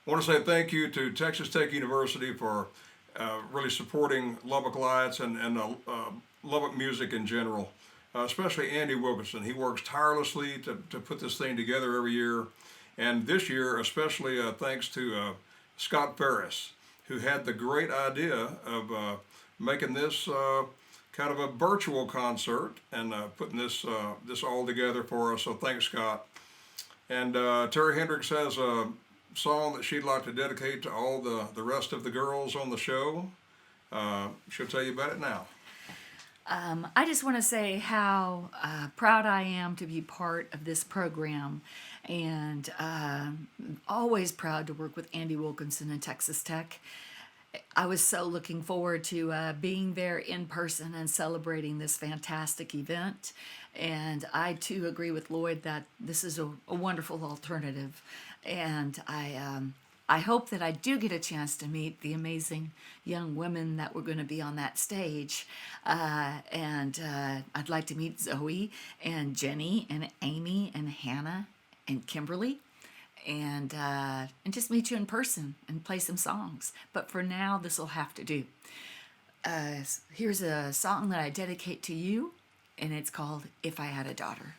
I want to say thank you to Texas Tech University for really supporting Lubbock Lights and Lubbock music in general, especially Andy Wilkinson. He works tirelessly to put this thing together every year. And this year, especially thanks to Scott Ferris, who had the great idea of making this kind of a virtual concert and putting this all together for us. So thanks, Scott. And Terri Hendrix has a song that she'd like to dedicate to all the rest of the girls on the show. She'll tell you about it now. I just want to say how proud I am to be part of this program, and always proud to work with Andy Wilkinson and Texas Tech. I was so looking forward to being there in person and celebrating this fantastic event. And I too agree with Lloyd that this is a wonderful alternative. And I hope that I do get a chance to meet the amazing young women that were going to be on that stage. And I'd like to meet Zoe and Jenny and Amy and Hannah and Kimberly. And just meet you in person and play some songs. But for now, this will have to do. Here's a song that I dedicate to you, and it's called If I Had a Daughter.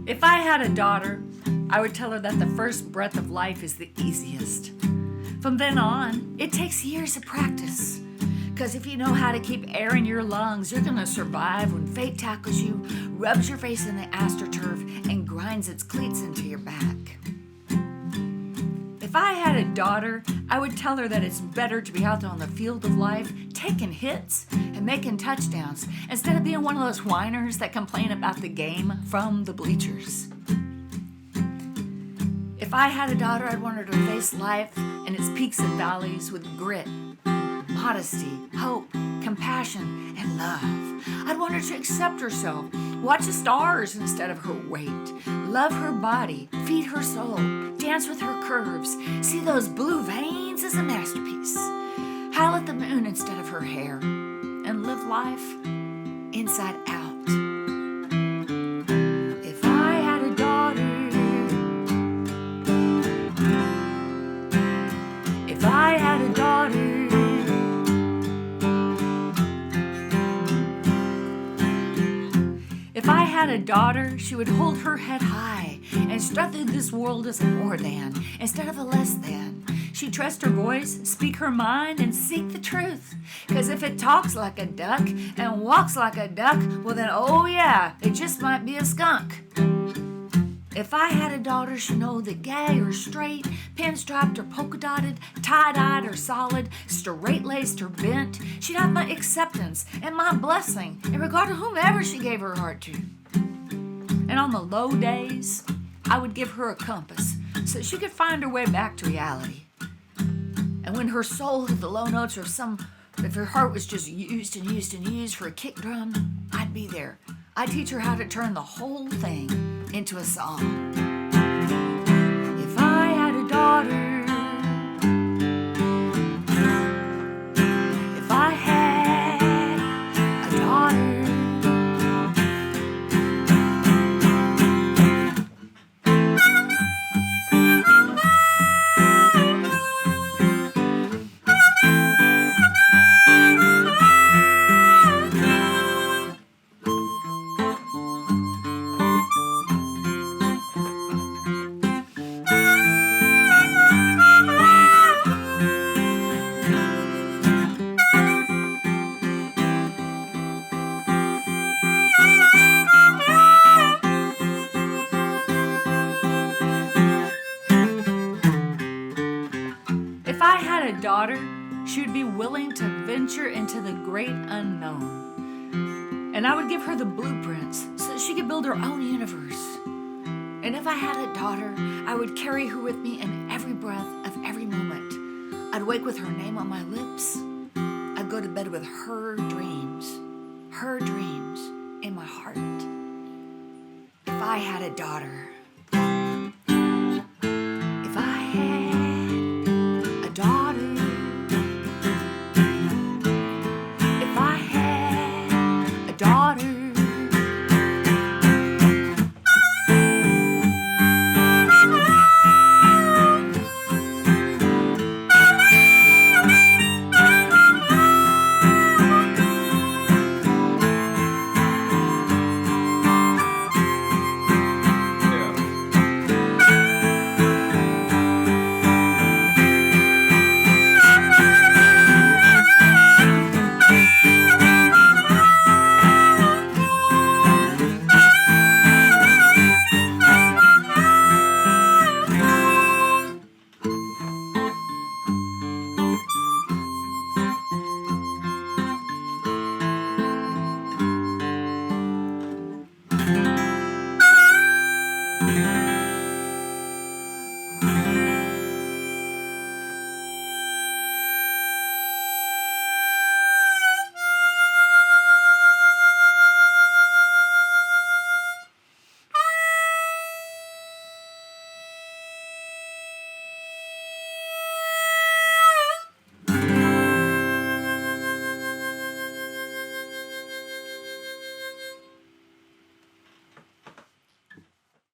If I had a daughter, I would tell her that the first breath of life is the easiest. From then on, it takes years of practice. Because if you know how to keep air in your lungs, you're going to survive when fate tackles you, rubs your face in the astroturf, and grinds its cleats into your back. If I had a daughter, I would tell her that it's better to be out on the field of life, taking hits and making touchdowns, instead of being one of those whiners that complain about the game from the bleachers. If I had a daughter, I'd want her to face life and its peaks and valleys with grit, modesty, hope, compassion, and love. I'd want her to accept herself, watch the stars instead of her weight, love her body, feed her soul, dance with her curves, see those blue veins as a masterpiece, howl at the moon instead of her hair, and live life inside out. If I had a daughter, if I had a daughter, if I had a daughter, she would hold her head high and strut through this world as a more than instead of a less than. She'd trust her voice, speak her mind, and seek the truth. 'Cause if it talks like a duck and walks like a duck, well then, oh yeah, it just might be a skunk. If I had a daughter, she'd know that gay or straight, pinstriped or polka-dotted, tie-dyed or solid, straight-laced or bent, she'd have my acceptance and my blessing in regard to whomever she gave her heart to. And on the low days, I would give her a compass so she could find her way back to reality. And when her soul hit the low notes, or if her heart was just used and used and used for a kick drum, I'd be there. I'd teach her how to turn the whole thing into a song. If I had a daughter, if I had a daughter, if I had a daughter, she would be willing to venture into the great unknown. And I would give her the blueprints so that she could build her own universe. And if I had a daughter, I would carry her with me in every breath of every moment. I'd wake with her name on my lips. I'd go to bed with her dreams in my heart. if I had a daughter. If I had a daughter. If I had a daughter. Yeah.